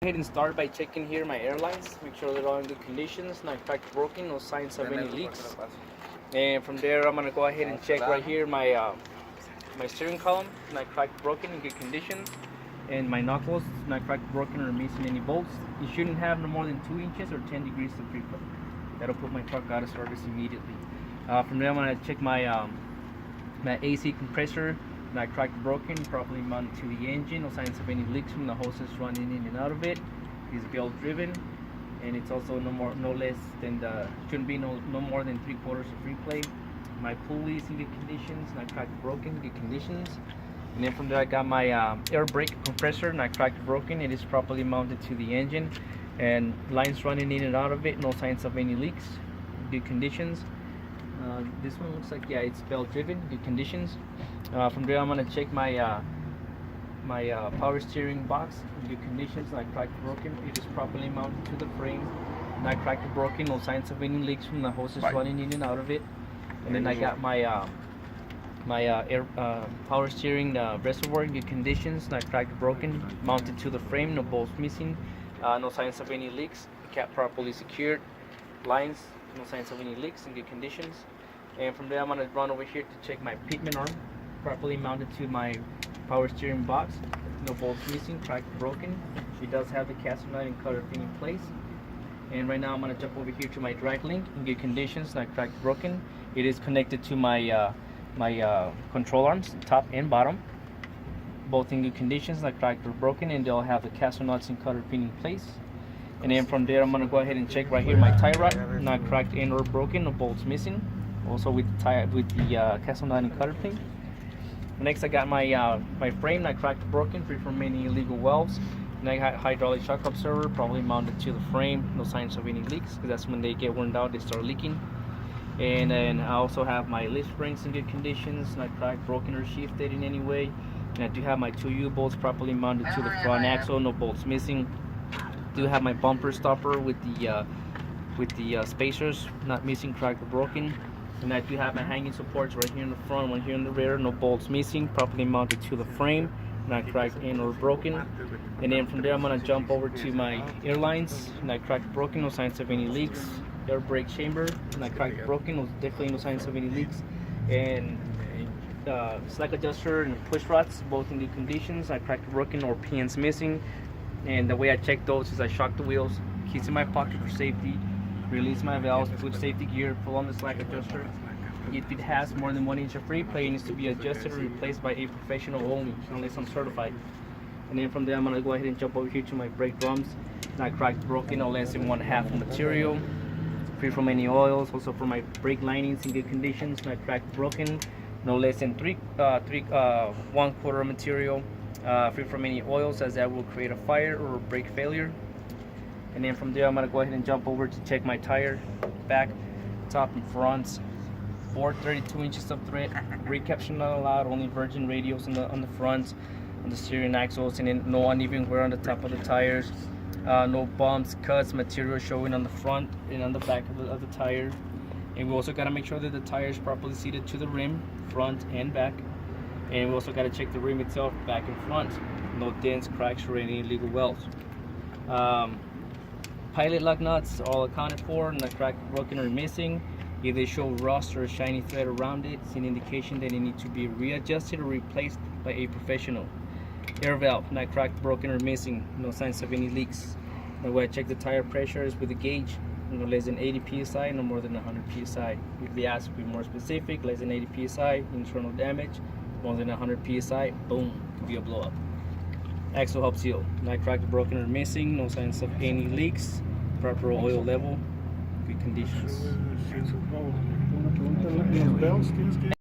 Go ahead and start by checking here my airlines, make sure they're all in good conditions, not cracked, broken, no signs of any leaks. And from there, I'm gonna go ahead and check right here my my steering column, not cracked, broken, in good conditions, and my knuckles, not cracked, broken, or missing any bolts. You shouldn't have no more than 2 inches or 10 degrees of pre-plug. That'll put my truck out of service immediately. From there, I'm gonna check my my AC compressor, not cracked, broken, properly mounted to the engine, no signs of any leaks from the hoses running in and out of it. It's belt driven, and it's also no less than shouldn't be no more than 3/4 of free play. My pulley is in good conditions, not cracked, broken, good conditions. And then from there, I got my air brake compressor, not cracked, broken. It is properly mounted to the engine, and lines running in and out of it, no signs of any leaks, good conditions. This one looks like, yeah, it's belt driven, good conditions. From there, I'm gonna check my my power steering box in good conditions, not cracked, broken. It is properly mounted to the frame, not cracked, broken, no signs of any leaks from the hoses running in and out of it. And then I got my air power steering reservoir in good conditions, not cracked, broken, mounted to the frame, no bolts missing, no signs of any leaks, cap properly secured, lines, no signs of any leaks, in good conditions. And from there, I'm going to run over here to check my pitman arm, properly mounted to my power steering box, no bolts missing, cracked, broken. It does have the caster nut and cutter pin in place. And right now, I'm going to jump over here to my drag link, in good conditions, not cracked, broken. It is connected to my my control arms, top and bottom, both in good conditions, not cracked or broken, and they'll have the caster nuts and cutter pin in place. And then from there, I'm going to go ahead and check right here my tie rod, not cracked and or broken, no bolts missing, also with the caster nut and cutter pin. Next, I got my my frame, not cracked or broken, free from any illegal welds. And I got hydraulic shock absorber, probably mounted to the frame, no signs of any leaks, because that's when they get worn out, they start leaking. And then I also have my lift springs in good conditions, not cracked, broken, or shifted in any way. And I do have my 2 U-bolts properly mounted to the front axle, no bolts missing. Do have my bumper stopper with the spacers, not missing, cracked, or broken. And I do have my hanging supports right here in the front, one here in the rear, no bolts missing, properly mounted to the frame, not cracked and or broken. And then from there, I'm gonna jump over to my airlines, not cracked, broken, no signs of any leaks. Air brake chamber, not cracked, broken, definitely no signs of any leaks. And slack adjuster and push rods, both in good conditions, not cracked, broken, or pins missing. And the way I check those is I shock the wheels, keys in my pocket for safety, release my valves, put safety gear, pull on the slack adjuster. If it has more than 1 inch of free play, it needs to be adjusted or replaced by a professional only, unless I'm certified. And then from there, I'm gonna go ahead and jump over here to my brake drums, not cracked, broken, no less than 1/2 material, free from any oils. Also for my brake linings in good conditions, not cracked, broken, no less than 1/4 material, free from any oils, as that will create a fire or a brake failure. And then from there, I'm gonna go ahead and jump over to check my tire, back, top, and fronts. 32 inches of thread, recapture not allowed, only virgin radials on the fronts, on the steering axles, and then no uneven wear on the top of the tires. No bumps, cuts, material showing on the front and on the back of the tire. And we also got to make sure that the tire is properly seated to the rim, front and back. And we also got to check the rim itself, back and front. No dents, cracks, or any illegal welds. Pilot lock nuts all accounted for, not cracked, broken, or missing. If they show rust or a shiny thread around it, it's an indication that it needs to be readjusted or replaced by a professional. Air valve, not cracked, broken, or missing, no signs of any leaks. The way I check the tire pressure is with a gauge, no less than 80 psi, no more than 100 psi. If they ask to be more specific, less than 80 psi, internal damage, more than 100 psi, boom, could be a blow up. Axle hub seal, not cracked, broken, or missing, no signs of any leaks, proper oil level, good conditions.